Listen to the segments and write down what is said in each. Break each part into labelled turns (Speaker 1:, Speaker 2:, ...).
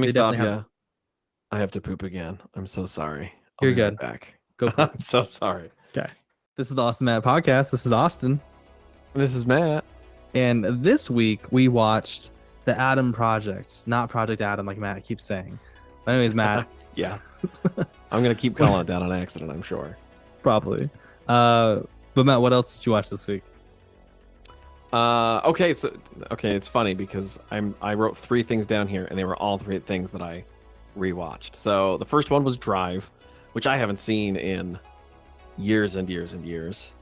Speaker 1: me
Speaker 2: They
Speaker 1: stop
Speaker 2: definitely
Speaker 1: you.
Speaker 2: have.
Speaker 1: I have to poop again. I'm so sorry. I'll
Speaker 2: You're
Speaker 1: be right
Speaker 2: good.
Speaker 1: back.
Speaker 2: Go for it.
Speaker 1: I'm so sorry.
Speaker 2: Okay. This is the Awesome Matt podcast. This is Austin.
Speaker 1: This is Matt.
Speaker 2: And this week we watched The Adam Project. Not Project Adam, like Matt keeps saying. But anyways, Matt.
Speaker 1: Yeah. I'm going to keep calling it that on accident, I'm sure.
Speaker 2: Probably. But Matt, what else did you watch this week?
Speaker 1: Okay, it's funny because I wrote 3 things down here, and they were all 3 things that I rewatched. So the first one was Drive, which I haven't seen in years and years and years.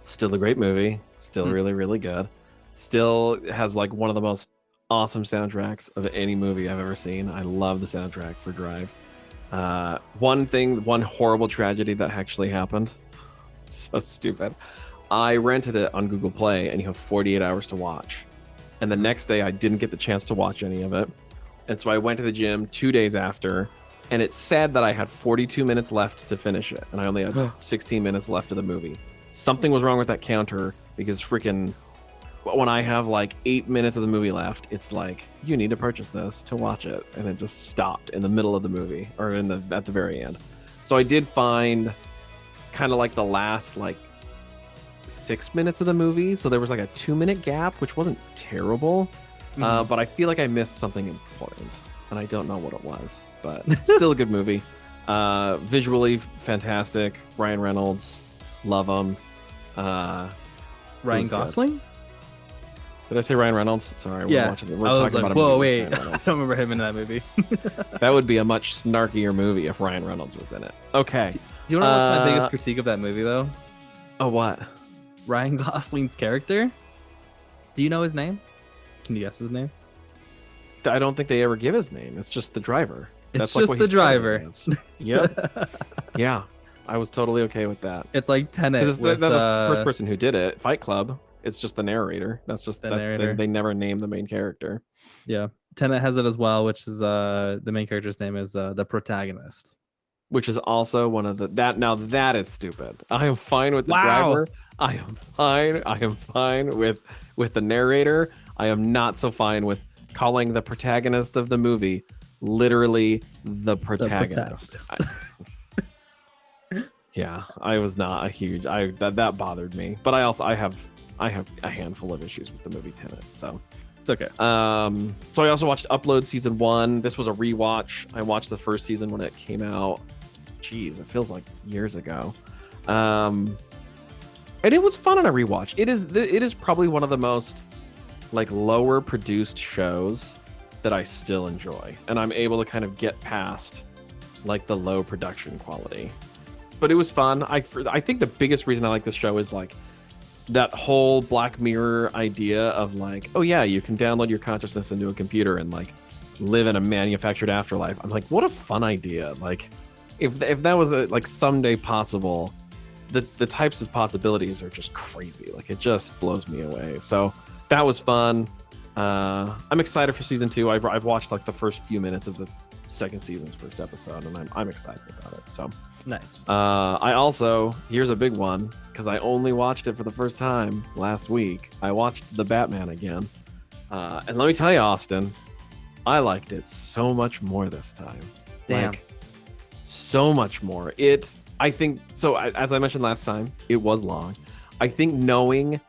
Speaker 1: Still a great movie. Still really, really good. Still has like one of the most awesome soundtracks of any movie I've ever seen. I love the soundtrack for Drive. One horrible tragedy that actually happened. So stupid. I rented it on Google Play, and you have 48 hours to watch. And the next day, I didn't get the chance to watch any of it. And so I went to the gym 2 days after, and it said that I had 42 minutes left to finish it, and I only had 16 minutes left of the movie. Something was wrong with that counter, because freaking when I have like 8 minutes of the movie left, it's like, you need to purchase this to watch it. And it just stopped in the middle of the movie, or at the very end. So I did find kind of like the last like 6 minutes of the movie. So there was like a 2-minute gap, which wasn't terrible. But I feel like I missed something important, and I don't know what it was, but still a good movie. Visually fantastic. Ryan Reynolds, love him.
Speaker 2: Ryan Gosling?
Speaker 1: Did I say Ryan Reynolds? Sorry,
Speaker 2: Yeah.
Speaker 1: we're watching it. We're
Speaker 2: I was
Speaker 1: talking
Speaker 2: like,
Speaker 1: about a
Speaker 2: whoa,
Speaker 1: movie
Speaker 2: wait.
Speaker 1: with Ryan
Speaker 2: I
Speaker 1: Reynolds.
Speaker 2: don't remember him in that movie.
Speaker 1: That would be a much snarkier movie if Ryan Reynolds was in it. Okay.
Speaker 2: Do you want to know what's my biggest critique of that movie, though?
Speaker 1: Oh, what?
Speaker 2: Ryan Gosling's character. Do you know his name? Can you guess his name?
Speaker 1: I don't think they ever give his name. It's just the driver.
Speaker 2: It's
Speaker 1: like
Speaker 2: just
Speaker 1: what
Speaker 2: the
Speaker 1: he's credited
Speaker 2: driver.
Speaker 1: as. Yep. Yeah. I was totally okay with that.
Speaker 2: It's like Tenet.
Speaker 1: Because
Speaker 2: With,
Speaker 1: the first person who did it, Fight Club, it's just the narrator. That's just
Speaker 2: The narrator.
Speaker 1: They never name the main character.
Speaker 2: Yeah. Tenet has it as well, which is the main character's name is the protagonist.
Speaker 1: Which is also one of that is stupid. I am fine with the
Speaker 2: Wow.
Speaker 1: driver. I am fine with the narrator. I am not so fine with calling the protagonist of the movie literally the protagonist. Yeah, I was not a huge that bothered me. But I have a handful of issues with the movie Tenet. So
Speaker 2: It's okay.
Speaker 1: so I also watched Upload season 1. This was a rewatch. I watched the first season when it came out. Jeez, it feels like years ago. And it was fun on a rewatch. It is probably one of the most like lower produced shows that I still enjoy, and I'm able to kind of get past like the low production quality. But it was fun. I think the biggest reason I like this show is like that whole Black Mirror idea of like, oh yeah, you can download your consciousness into a computer and like live in a manufactured afterlife. I'm like, what a fun idea. Like if that was like someday possible, the types of possibilities are just crazy. Like it just blows me away. So that was fun. I'm excited for season 2. I've watched like the first few minutes of the second season's first episode, and I'm excited about it. So
Speaker 2: Nice.
Speaker 1: I also, here's a big one, because I only watched it for the first time last week. I watched The Batman again. And let me tell you, Austin, I liked it so much more this time.
Speaker 2: Damn.
Speaker 1: Like, so much more. I think, so as I mentioned last time, it was long. I think knowing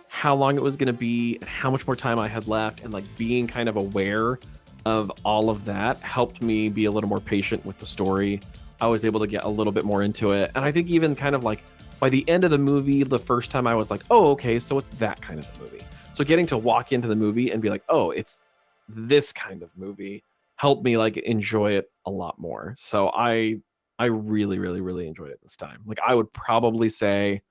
Speaker 1: how long it was going to be and how much more time I had left and like being kind of aware of all of that helped me be a little more patient with the story. I was able to get a little bit more into it. And I think even kind of like by the end of the movie, the first time I was like, oh, okay, so it's that kind of a movie. So getting to walk into the movie and be like, oh, it's this kind of movie helped me like enjoy it a lot more. So I really, really, really enjoyed it this time. Like I would probably say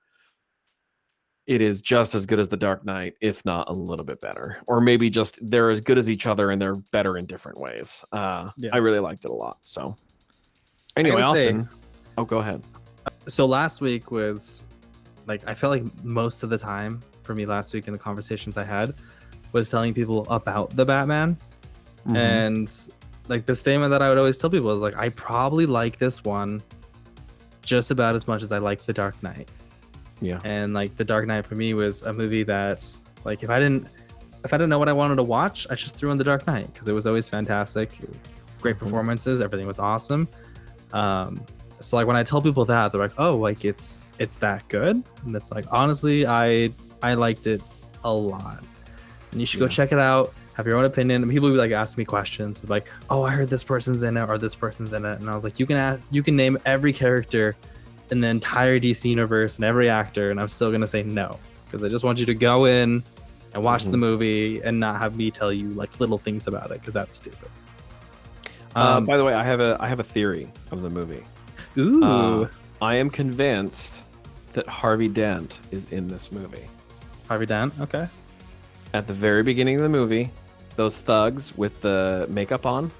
Speaker 1: it is just as good as The Dark Knight, if not a little bit better. Or maybe just they're as good as each other and they're better in different ways. I really liked it a lot. So anyway, Austin. Oh, go ahead.
Speaker 2: So last week was like, I felt like most of the time for me last week in the conversations I had was telling people about the Batman. And like the statement that I would always tell people is like, I probably like this one just about as much as I like The Dark Knight.
Speaker 1: Yeah.
Speaker 2: And like The Dark Knight for me was a movie that's like, if I didn't if I didn't know what I wanted to watch, I just threw on The Dark Knight because it was always fantastic, great performances, everything was awesome. So like when I tell people that, they're like, oh, like it's that good, and it's like, honestly, I liked it a lot, and you should go check it out, have your own opinion. And people would be like asking me questions like, oh, I heard this person's in it or this person's in it, and I was like, you can name every character in the entire DC universe and every actor, and I'm still gonna say no, because I just want you to go in and watch the movie and not have me tell you like little things about it, because that's stupid.
Speaker 1: By the way, I have a theory of the movie.
Speaker 2: Ooh.
Speaker 1: I am convinced that Harvey Dent is in this movie.
Speaker 2: Harvey Dent, okay.
Speaker 1: At the very beginning of the movie, those thugs with the makeup on,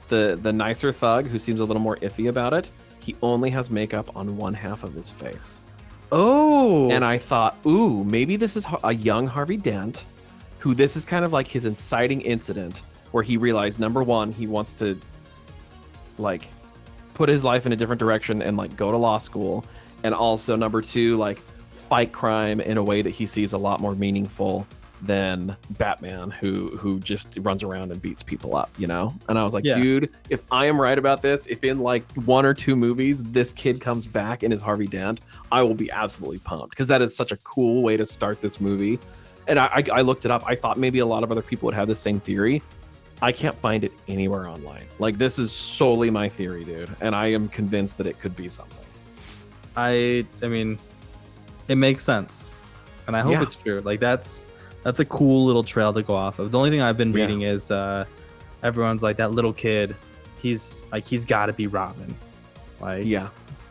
Speaker 1: the nicer thug who seems a little more iffy about it, he only has makeup on one half of his face.
Speaker 2: Oh.
Speaker 1: And I thought, ooh, maybe this is a young Harvey Dent, who this is kind of like his inciting incident where he realized, number one, he wants to like put his life in a different direction and like go to law school, and also number two, like fight crime in a way that he sees a lot more meaningful than Batman, who just runs around and beats people up, you know? And I was like, dude, if I am right about this, if in like 1 or 2 movies this kid comes back and is Harvey Dent, I will be absolutely pumped, because that is such a cool way to start this movie. And I looked it up. I thought maybe a lot of other people would have the same theory. I can't find it anywhere online. Like, this is solely my theory, dude, and I am convinced that it could be something.
Speaker 2: I mean, it makes sense, and I hope it's true. Like, that's a cool little trail to go off of. The only thing I've been reading is everyone's like, that little kid, he's got to be Robin. Like,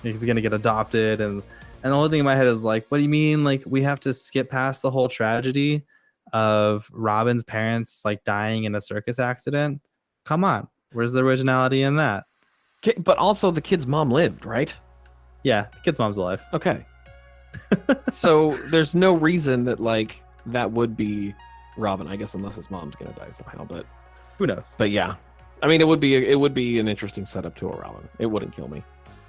Speaker 2: he's gonna get adopted, and the only thing in my head is like, what do you mean? Like, we have to skip past the whole tragedy of Robin's parents like dying in a circus accident? Come on, where's the originality in that?
Speaker 1: But also, the kid's mom lived, right?
Speaker 2: Yeah, the kid's mom's alive.
Speaker 1: Okay. So there's no reason that like that would be Robin, I guess, unless his mom's gonna die somehow. But
Speaker 2: who knows?
Speaker 1: But yeah, I mean, it would be an interesting setup to a Robin. It wouldn't kill me.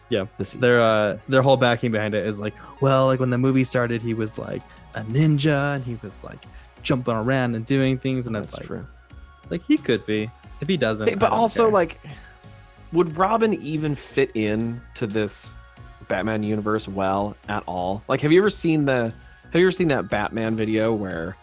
Speaker 2: Yeah, their whole backing behind it is like, well, like when the movie started, he was like a ninja and he was like jumping around and doing things, and
Speaker 1: that's
Speaker 2: like,
Speaker 1: true.
Speaker 2: It's like, he could be if he doesn't.
Speaker 1: But also, care. Like, would Robin even fit in to this Batman universe well at all? Like, have you ever seen that Batman video where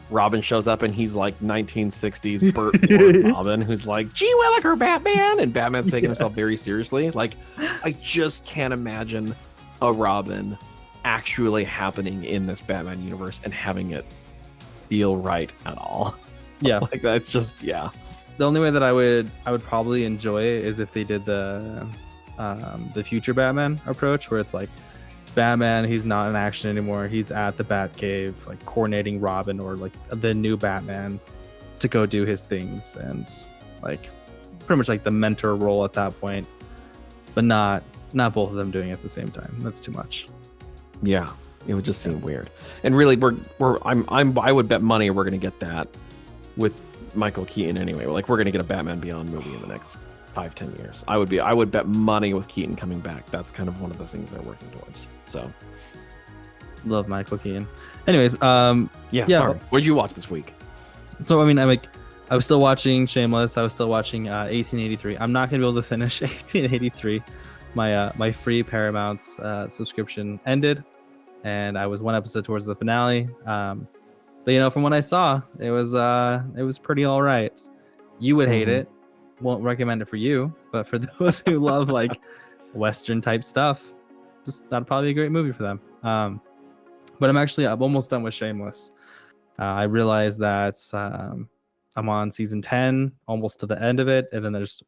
Speaker 1: Robin shows up and he's like 1960s Burt Ward Robin, who's like, gee willikers, Batman, and Batman's taking himself very seriously? Like, I just can't imagine a Robin actually happening in this Batman universe and having it feel right at all.
Speaker 2: Yeah.
Speaker 1: Like, that's just,
Speaker 2: The only way that I would probably enjoy it is if they did the future Batman approach, where it's like, Batman, he's not in action anymore, he's at the Batcave, like coordinating Robin or like the new Batman to go do his things, and like pretty much like the mentor role at that point, but not both of them doing it at the same time. That's too much.
Speaker 1: Yeah, it would just seem weird. And really, I would bet money we're gonna get that with Michael Keaton anyway. Like, we're gonna get a Batman Beyond movie in the next 5-10 years. I would bet money with Keaton coming back. That's kind of one of the things they're working towards. So,
Speaker 2: love Michael Keaton. Anyways,
Speaker 1: sorry. What did you watch this week?
Speaker 2: So, I mean, I was still watching Shameless. I was still watching 1883. I'm not gonna be able to finish 1883. My free Paramount subscription ended, and I was 1 episode towards the finale. But you know, from what I saw, it was pretty all right. You would hate it. Won't recommend it for you, but for those who love like Western type stuff, that'd probably be a great movie for them. But I'm almost done with Shameless. I realized that I'm on season 10, almost to the end of it, and then there's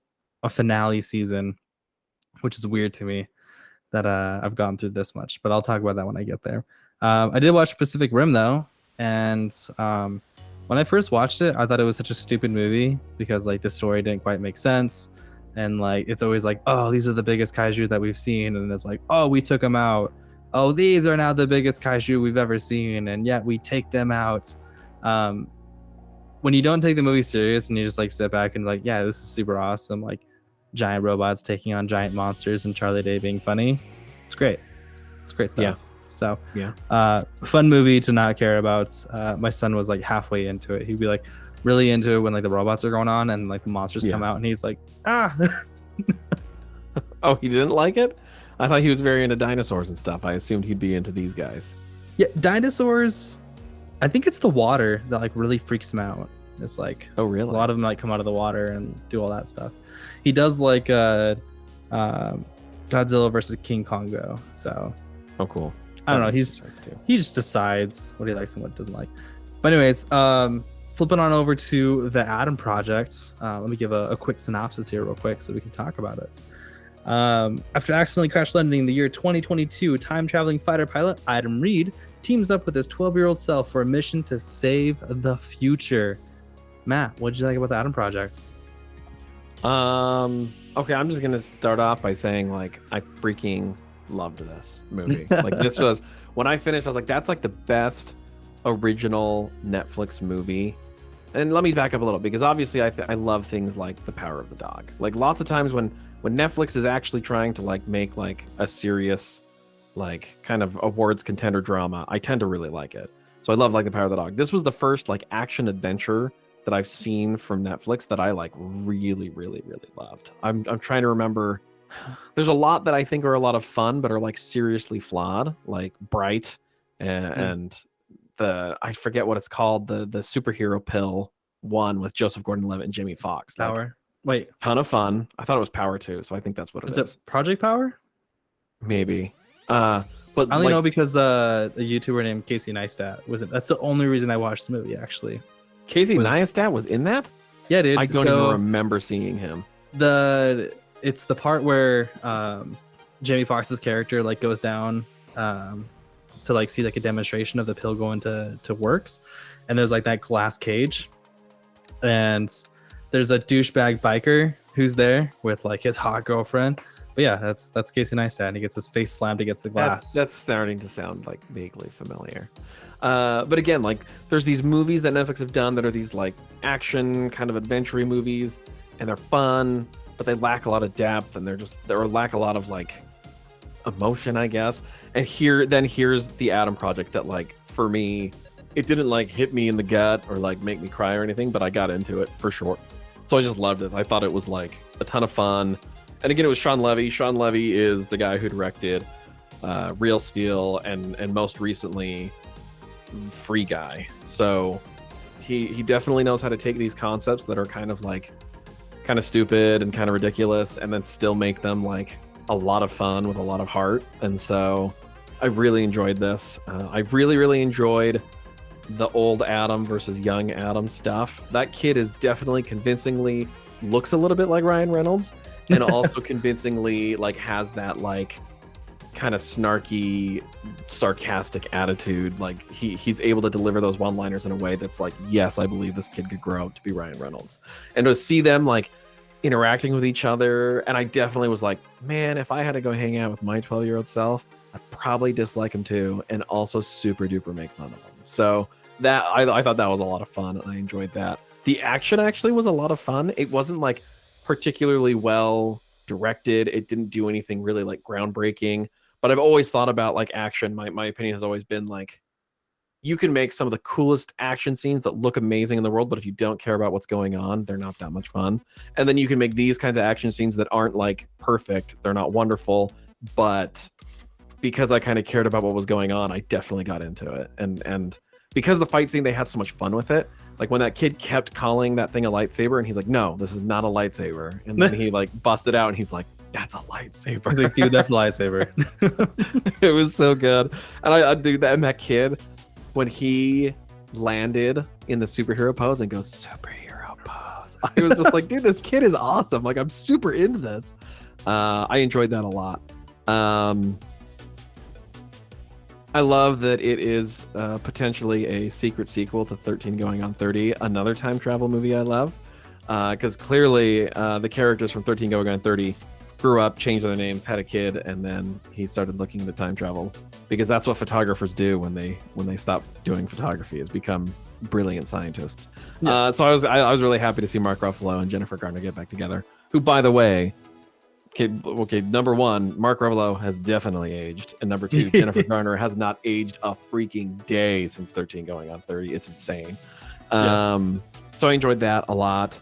Speaker 2: a finale season, which is weird to me that I've gone through this much. But I'll talk about that when I get there. I did watch Pacific Rim though, and when I first watched it, I thought it was such a stupid movie because like the story didn't quite make sense, and like it's always like, oh, these are the biggest kaiju that we've seen, and it's like, oh, we took them out. Oh, these are now the biggest kaiju we've ever seen, and yet we take them out. When you don't take the movie serious and you just like sit back and like, yeah, this is super awesome, like giant robots taking on giant monsters and Charlie Day being funny, it's great. It's great stuff. So
Speaker 1: Yeah.
Speaker 2: fun movie to not care about. My son was like halfway into it. He'd be like really into it when like the robots are going on and like the monsters come out, and he's like, ah.
Speaker 1: Oh, he didn't like it? I thought he was very into dinosaurs and stuff. I assumed he'd be into these guys.
Speaker 2: Yeah, dinosaurs. I think it's the water that like really freaks him out. It's like,
Speaker 1: oh really?
Speaker 2: A lot of them like come out of the water and do all that stuff. He does like Godzilla versus King Kong though. So
Speaker 1: oh cool.
Speaker 2: I don't know. He just decides what he likes and what he doesn't like. But anyways, flipping on over to the Adam Project. Let me give a quick synopsis here real quick so we can talk about it. After accidentally crash landing in the year 2022, time-traveling fighter pilot Adam Reed teams up with his 12-year-old self for a mission to save the future. Matt, what did you like about the Adam Project?
Speaker 1: Okay, I'm just gonna start off by saying like I freaking loved this movie. Like this was when I finished, I was like, that's like the best original Netflix movie. And let me back up a little because obviously I love things like The Power of the Dog. Like lots of times when Netflix is actually trying to like make like a serious like kind of awards contender drama, I tend to really like it. So I love like The Power of the Dog. This was the first like action adventure that I've seen from Netflix that I like really loved. I'm trying to remember. There's a lot that I think are a lot of fun but are like seriously flawed, like Bright and the I forget what it's called, the superhero pill one with Joseph Gordon-Levitt and Jamie Foxx.
Speaker 2: Power. Wait.
Speaker 1: Ton of fun. I thought it was Power too, so I think that's what it is.
Speaker 2: Is it Project Power?
Speaker 1: Maybe. But
Speaker 2: I only know because a YouTuber named Casey Neistat was it. That's the only reason I watched the movie actually.
Speaker 1: Casey Neistat was in that?
Speaker 2: Yeah, dude.
Speaker 1: I don't even remember seeing him.
Speaker 2: It's the part where Jamie Foxx's character like goes down to like see like a demonstration of the pill going to works, and there's like that glass cage, and there's a douchebag biker who's there with like his hot girlfriend. But yeah, that's Casey Neistat, and he gets his face slammed against the glass.
Speaker 1: That's starting to sound like vaguely familiar. But again, like there's these movies that Netflix have done that are these like action kind of adventure movies, and they're fun, but they lack a lot of depth, and they lack a lot of like emotion, I guess. And here's the Adam Project that like for me, it didn't like hit me in the gut or like make me cry or anything, but I got into it for sure. So I just loved it. I thought it was like a ton of fun. And again, it was Sean Levy. Sean Levy is the guy who directed Real Steel and most recently Free Guy. So he definitely knows how to take these concepts that are kind of stupid and kind of ridiculous and then still make them like a lot of fun with a lot of heart. And so I really enjoyed this. I really enjoyed the old Adam versus young Adam stuff. That kid is definitely convincingly looks a little bit like Ryan Reynolds and also convincingly like has that like kind of snarky, sarcastic attitude. Like he's able to deliver those one-liners in a way that's like, yes, I believe this kid could grow up to be Ryan Reynolds. And to see them like interacting with each other, and I definitely was like, man, if I had to go hang out with my 12-year-old self, I'd probably dislike him too, and also super duper make fun of him. So that I thought that was a lot of fun, and I enjoyed that. The action actually was a lot of fun. It wasn't like particularly well directed. It didn't do anything really like groundbreaking, but I've always thought about like action. My opinion has always been like, you can make some of the coolest action scenes that look amazing in the world, but if you don't care about what's going on, they're not that much fun. And then you can make these kinds of action scenes that aren't like perfect, they're not wonderful, but because I kind of cared about what was going on, I definitely got into it. And because the fight scene, they had so much fun with it. Like when that kid kept calling that thing a lightsaber, and he's like, no, this is not a lightsaber. And then he like busted out and he's like, that's a lightsaber.
Speaker 2: He's like, dude, that's a lightsaber.
Speaker 1: It was so good. And I do that. And that kid, when he landed in the superhero pose and goes, superhero pose, I was just like, dude, this kid is awesome. Like, I'm super into this. I enjoyed that a lot. I love that it is potentially a secret sequel to 13 Going on 30, another time travel movie I love. Because clearly the characters from 13 Going on 30 grew up, changed their names, had a kid, and then he started looking into time travel. Because that's what photographers do when they stop doing photography, is become brilliant scientists. Yeah. So I was really happy to see Mark Ruffalo and Jennifer Garner get back together, who, by the way, Okay. Number one, Mark Ruffalo has definitely aged, and number two, Jennifer Garner has not aged a freaking day since 13 going on 30. It's insane. So I enjoyed that a lot,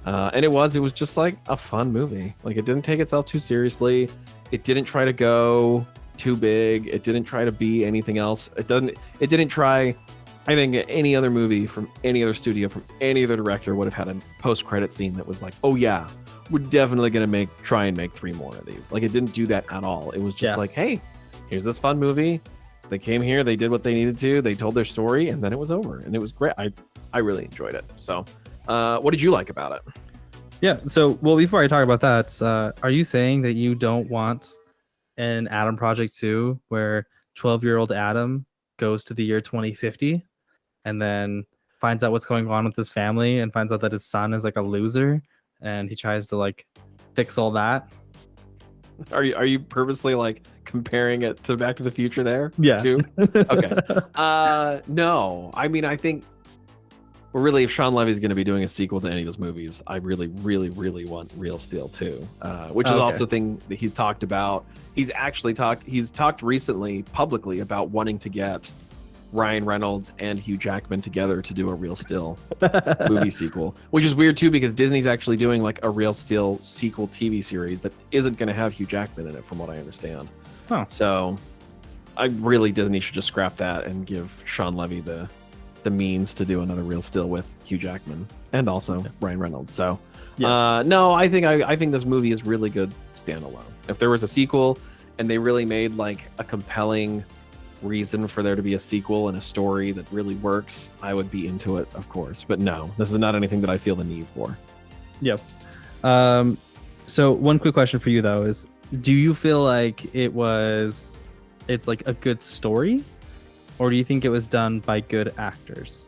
Speaker 1: and it was just like a fun movie. Like, it didn't take itself too seriously. It didn't try to go too big. It didn't try to be anything else. It didn't try. I think any other movie from any other studio, from any other director, would have had a post-credit scene that was like, oh yeah, we're definitely gonna try and make 3 more of these. Like, it didn't do that at all. It was just like, hey, here's this fun movie. They came here, they did what they needed to, they told their story, and then it was over, and it was great. I really enjoyed it. So, what did you like about it?
Speaker 2: Yeah. So, well, before I talk about that, are you saying that you don't want an Adam Project 2 where 12-year-old Adam goes to the year 2050 and then finds out what's going on with his family and finds out that his son is like a loser and he tries to like fix all that?
Speaker 1: Are you purposely like comparing it to Back to the Future there?
Speaker 2: Yeah.
Speaker 1: Too? Okay. No. I mean, I think really, if Sean Levy's going to be doing a sequel to any of those movies, I really, really, really want Real Steel 2, which is also a thing that he's talked about. He's talked recently publicly about wanting to get Ryan Reynolds and Hugh Jackman together to do a Real Steel movie sequel, which is weird too, because Disney's actually doing like a Real Steel sequel TV series that isn't going to have Hugh Jackman in it, from what I understand.
Speaker 2: Oh.
Speaker 1: So Disney should just scrap that and give Sean Levy the means to do another Real Steel with Hugh Jackman and also Ryan Reynolds. So no, I think this movie is really good standalone. If there was a sequel and they really made like a compelling reason for there to be a sequel and a story that really works, I would be into it, of course. But no, this is not anything that I feel the need for.
Speaker 2: Yep. So one quick question for you though is, do you feel like it's like a good story, or do you think it was done by good actors?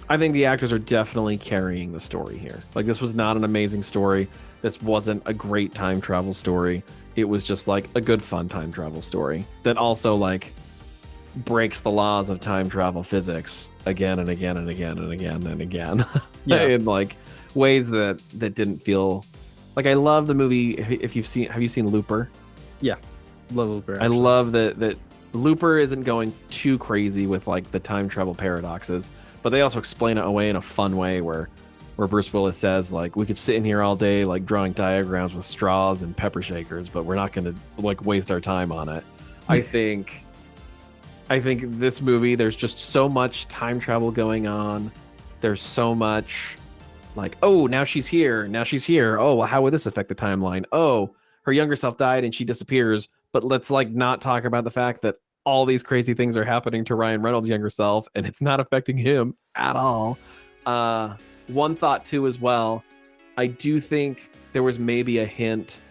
Speaker 1: I think the actors are definitely carrying the story here. Like, this was not an amazing story. This wasn't a great time travel story. It was just like a good fun time travel story that also like breaks the laws of time travel physics again and again and again and again and again. In like ways that didn't feel like. I love the movie. Have you seen Looper? Yeah,
Speaker 2: love Looper.
Speaker 1: Actually. I love that Looper isn't going too crazy with like the time travel paradoxes, but they also explain it away in a fun way where Bruce Willis says, like, we could sit in here all day like drawing diagrams with straws and pepper shakers, but we're not going to like waste our time on it. I think this movie, there's just so much time travel going on. There's so much like, oh, now she's here. Oh, well, how would this affect the timeline? Oh, her younger self died and she disappears, but let's like not talk about the fact that all these crazy things are happening to Ryan Reynolds' younger self and it's not affecting him at all. One thought too as well, I do think there was maybe a hint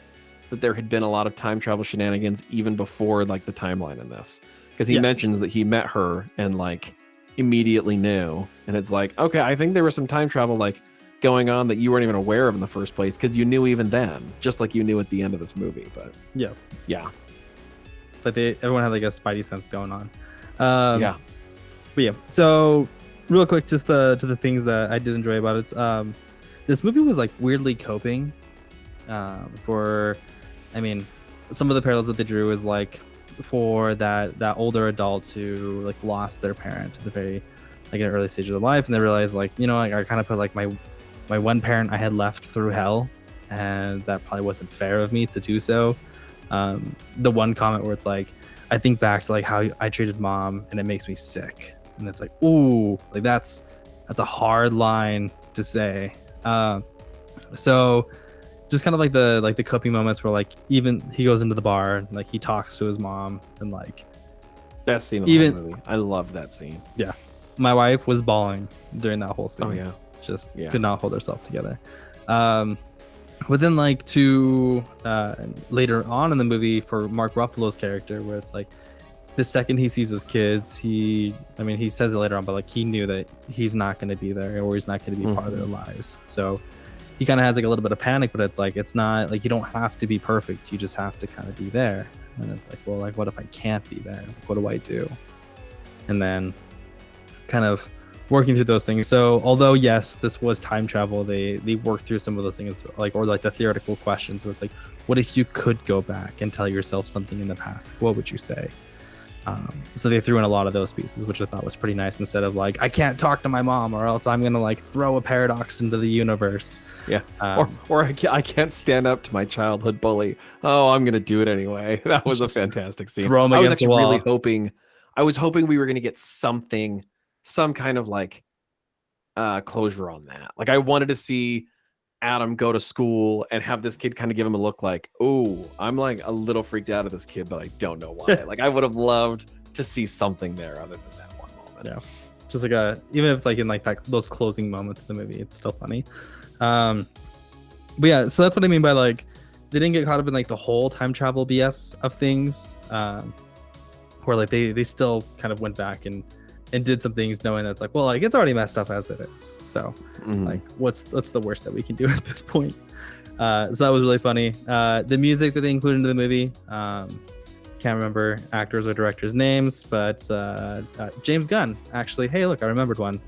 Speaker 1: that there had been a lot of time travel shenanigans even before like the timeline in this, because he mentions that he met her and like immediately knew, and it's like, okay, I think there was some time travel like going on that you weren't even aware of in the first place, because you knew even then, just like you knew at the end of this movie. But yeah,
Speaker 2: it's like everyone had like a spidey sense going on.
Speaker 1: But
Speaker 2: yeah, so real quick, just to the things that I did enjoy about it. This movie was like weirdly coping for, I mean, some of the parallels that they drew is like for that older adult who like lost their parent at the very like an early stage of their life, and they realized like, you know, like I kind of put like my one parent I had left through hell, and that probably wasn't fair of me to do so. The one comment where it's like, I think back to like how I treated mom and it makes me sick. And it's like, ooh, like that's a hard line to say. So just kind of like the coping moments where like even he goes into the bar and like he talks to his mom, and like
Speaker 1: best scene of the whole movie. I love that scene.
Speaker 2: Yeah, my wife was bawling during that whole scene.
Speaker 1: Oh yeah,
Speaker 2: just could not hold herself together. But then like to later on in the movie for Mark Ruffalo's character, where it's like the second he sees his kids, he says it later on, but like he knew that he's not going to be there, or he's not going to be part of their lives. So he kind of has like a little bit of panic, but it's like, it's not like you don't have to be perfect. You just have to kind of be there. And it's like, well, like what if I can't be there? What do I do? And then kind of working through those things. So although yes, this was time travel, they worked through some of those things, like, or like the theoretical questions where it's like, what if you could go back and tell yourself something in the past? What would you say? So they threw in a lot of those pieces, which I thought was pretty nice, instead of like, I can't talk to my mom or else I'm gonna like throw a paradox into the universe.
Speaker 1: Yeah. Or I can't stand up to my childhood bully. Oh, I'm gonna do it anyway. That was a fantastic scene.
Speaker 2: Throw him
Speaker 1: I was
Speaker 2: against the
Speaker 1: actually
Speaker 2: wall.
Speaker 1: really hoping we were gonna get something, some kind of like closure on that. Like I wanted to see Adam go to school and have this kid kind of give him a look like, oh, I'm like a little freaked out of this kid, but I don't know why. Like I would have loved to see something there other than that one moment.
Speaker 2: Yeah, just like even if it's like in like those closing moments of the movie, it's still funny. But yeah, so that's what I mean by like they didn't get caught up in like the whole time travel BS of things, where like they still kind of went back and did some things knowing that it's like, well, like it's already messed up as it is. So like what's the worst that we can do at this point? So that was really funny. The music that they included into the movie, can't remember actors or directors' names, but James Gunn, actually. Hey, look, I remembered one.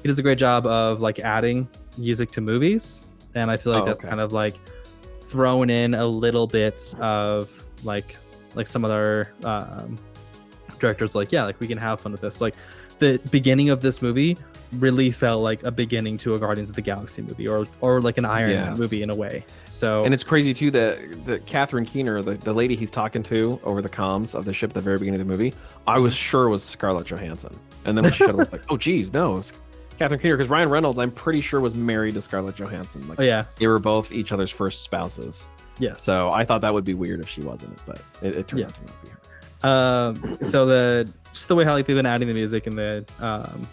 Speaker 2: He does a great job of like adding music to movies, and I feel like that's kind of like thrown in a little bit of like some other directors like, yeah, like we can have fun with this. Like the beginning of this movie really felt like a beginning to a Guardians of the Galaxy movie or like an Iron Man movie in a way. So, and
Speaker 1: it's crazy too that Catherine Keener, the lady he's talking to over the comms of the ship at the very beginning of the movie, I was sure was Scarlett Johansson, and then when she showed up, I was like, oh geez, no, it's Catherine Keener, because Ryan Reynolds, I'm pretty sure, was married to Scarlett Johansson. Like, they were both each other's first spouses.
Speaker 2: Yeah.
Speaker 1: So I thought that would be weird if she wasn't, but it turned out to not be her.
Speaker 2: So just the way how like they've been adding the music and the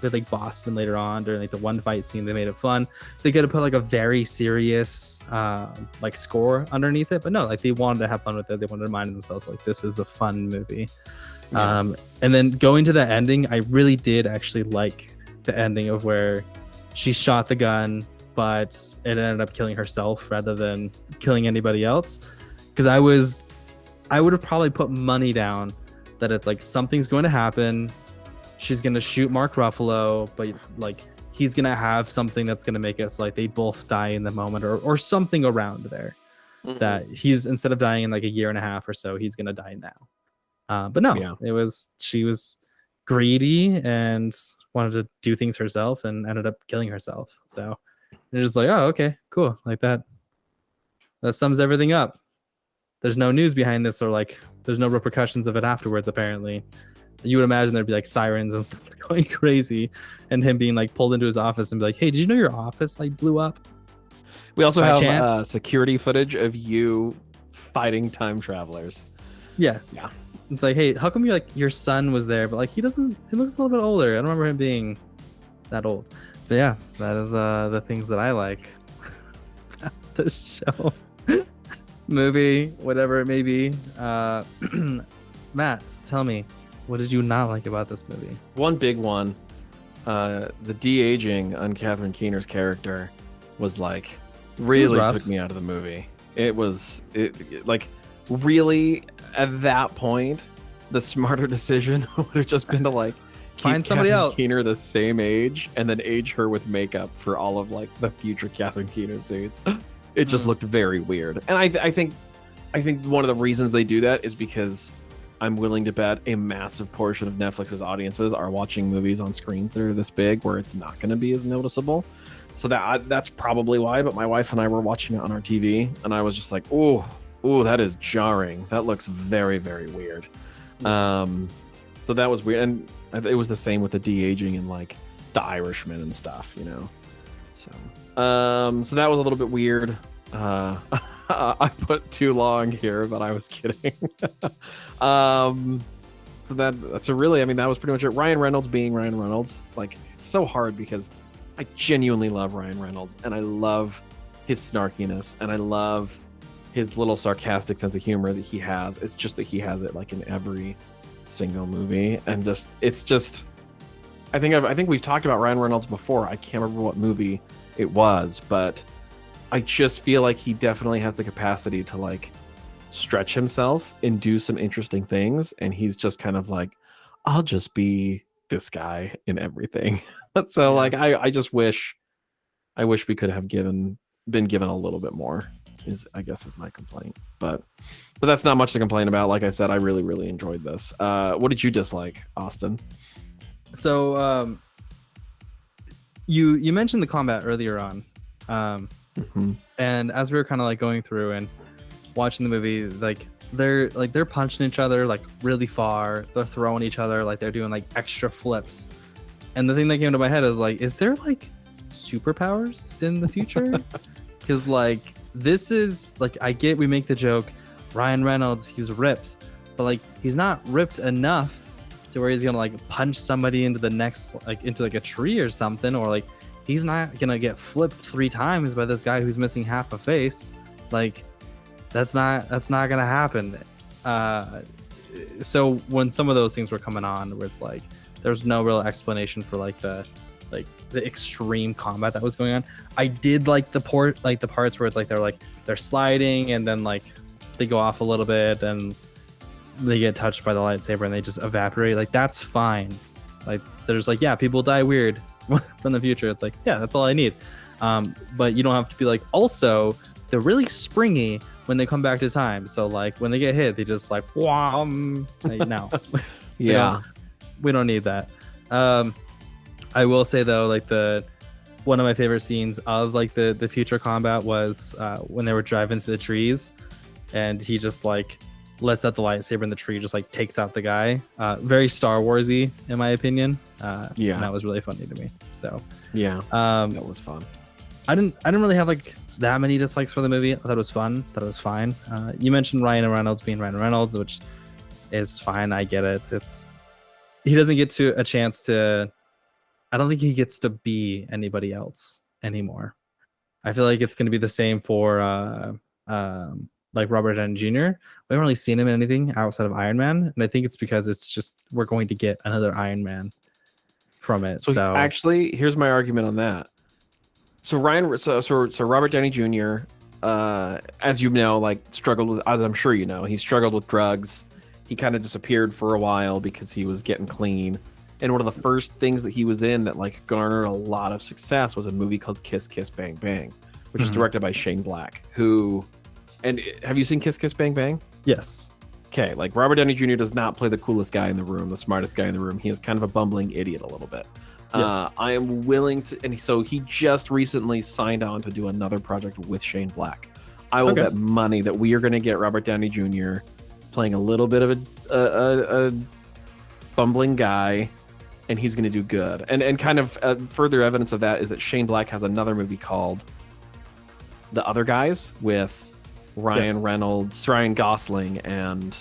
Speaker 2: like Boston later on during like the one fight scene, they made it fun. They could have put like a very serious like score underneath it, but no, like they wanted to have fun with it. They wanted to remind themselves like this is a fun movie. And then going to the ending, I really did actually like the ending of where she shot the gun, but it ended up killing herself rather than killing anybody else. Because I would have probably put money down that it's like something's going to happen. She's going to shoot Mark Ruffalo, but like he's going to have something that's going to make it so like they both die in the moment or something around there. That he's, instead of dying in like a year and a half or so, he's going to die now. But no, she was greedy and wanted to do things herself and ended up killing herself. So they're just like, oh, okay, cool. Like that sums everything up. There's no news behind this, or like there's no repercussions of it afterwards. Apparently, you would imagine there'd be like sirens and stuff going crazy, and him being like pulled into his office and be like, "Hey, did you know your office like blew up?"
Speaker 1: We also have security footage of you fighting time travelers.
Speaker 2: Yeah. It's like, hey, how come your son was there, but like he looks a little bit older. I don't remember him being that old. But yeah, that is the things that I like. This show. Movie, whatever it may be. Matt, tell me, what did you not like about this movie?
Speaker 1: One big one, the de-aging on Catherine Keener's character was like really took me out of the movie. It like really at that point, the smarter decision would have just been to like
Speaker 2: find somebody else.
Speaker 1: Keener the same age and then age her with makeup for all of like the future Catherine Keener suits. It just looked very weird. And I think one of the reasons they do that is because I'm willing to bet a massive portion of Netflix's audiences are watching movies on screen that are this big where it's not going to be as noticeable. So that's probably why. But my wife and I were watching it on our TV, and I was just like, "Oh, that is jarring. That looks very, very weird." So that was weird, and it was the same with the de-aging and like The Irishman and stuff, you know. So that was a little bit weird. I put too long here, but I was kidding. So really, I mean, that was pretty much it. Ryan Reynolds being Ryan Reynolds, like, it's so hard because I genuinely love Ryan Reynolds, and I love his snarkiness, and I love his little sarcastic sense of humor that he has. It's just that he has it like in every single movie, and it's just. I think we've talked about Ryan Reynolds before. I can't remember what movie it was, but I just feel like he definitely has the capacity to like stretch himself and do some interesting things, and he's just kind of like, I'll just be this guy in everything. So
Speaker 2: Yeah.
Speaker 1: like I just wish we could have been given a little bit more, is I guess is my complaint. But that's not much to complain about. Like I said, I really, really enjoyed this. What did you dislike, Austin?
Speaker 2: So you mentioned the combat earlier on. And as we were kind of like going through and watching the movie, like they're punching each other like really far, they're throwing each other, like they're doing like extra flips. And the thing that came to my head is like, is there like superpowers in the future? Because like this is like, I get we make the joke, Ryan Reynolds, he's ripped, but like he's not ripped enough to where he's gonna like punch somebody into the next, like into like a tree or something, or like he's not gonna get flipped 3 times by this guy who's missing half a face. Like that's not gonna happen. So when some of those things were coming on, where it's like there's no real explanation for like the extreme combat that was going on, I did like the parts where it's like they're sliding and then like they go off a little bit and they get touched by the lightsaber and they just evaporate. Like that's fine. Like there's like, yeah, people die weird from the future. It's like, yeah, that's all I need. But you don't have to be like, also they're really springy when they come back to time. So like when they get hit, they just like, like no.
Speaker 1: Yeah.
Speaker 2: We don't need that. I will say though, like one of my favorite scenes of like the future combat was when they were driving through the trees and he just like lets out the lightsaber and the tree just like takes out the guy. Very Star Warsy in my opinion. Yeah, and that was really funny to me. So
Speaker 1: yeah, that was fun.
Speaker 2: I didn't really have like that many dislikes for the movie. I thought it was fun. Thought it was fine. You mentioned Ryan Reynolds being Ryan Reynolds, which is fine. I get it. He doesn't get to a chance to. I don't think he gets to be anybody else anymore. I feel like it's going to be the same for like Robert Downey Jr. We haven't really seen him in anything outside of Iron Man, and I think it's because it's just we're going to get another Iron Man from it. So
Speaker 1: actually, here's my argument on that. So Robert Downey Jr. As you know, like struggled with, as I'm sure you know, he struggled with drugs. He kind of disappeared for a while because he was getting clean. And one of the first things that he was in that like garnered a lot of success was a movie called Kiss Kiss Bang Bang, which is directed by Shane Black, who, and have you seen Kiss Kiss Bang Bang?
Speaker 2: Yes.
Speaker 1: Okay, like Robert Downey Jr. does not play the coolest guy in the room, the smartest guy in the room. He is kind of a bumbling idiot a little bit. Yeah. I am willing to, and so he just recently signed on to do another project with Shane Black. I will bet money that we are going to get Robert Downey Jr. playing a little bit of a bumbling guy, and he's going to do good. And kind of further evidence of that is that Shane Black has another movie called The Other Guys with Ryan Reynolds, Ryan Gosling, and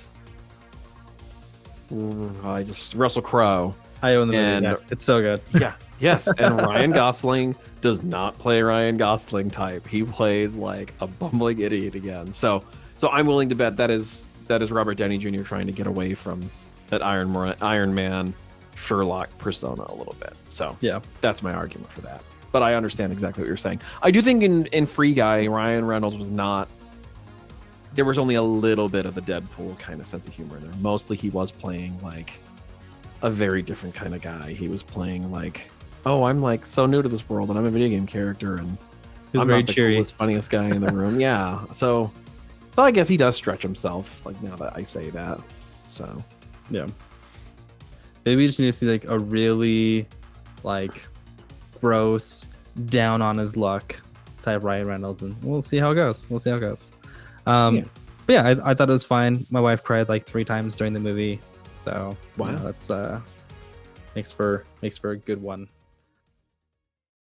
Speaker 1: Russell Crowe.
Speaker 2: I own the movie. Yeah, it's so good.
Speaker 1: Yeah. Yes. And Ryan Gosling does not play Ryan Gosling type. He plays like a bumbling idiot again. So I'm willing to bet that is Robert Downey Jr. trying to get away from that Iron Man Sherlock persona a little bit. So yeah, that's my argument for that. But I understand exactly what you're saying. I do think in Free Guy, Ryan Reynolds was not. There was only a little bit of the Deadpool kind of sense of humor in there. Mostly he was playing like a very different kind of guy. He was playing like, oh, I'm like so new to this world and I'm a video game character and I'm
Speaker 2: very
Speaker 1: not the
Speaker 2: cheery,
Speaker 1: coolest, funniest guy in the room. Yeah. So I guess he does stretch himself, like now that I say that. So
Speaker 2: yeah. Maybe we just need to see like a really like gross, down on his luck type Ryan Reynolds, and we'll see how it goes. But yeah, I thought it was fine. My wife cried like 3 times during the movie, so wow, that's makes for a good one.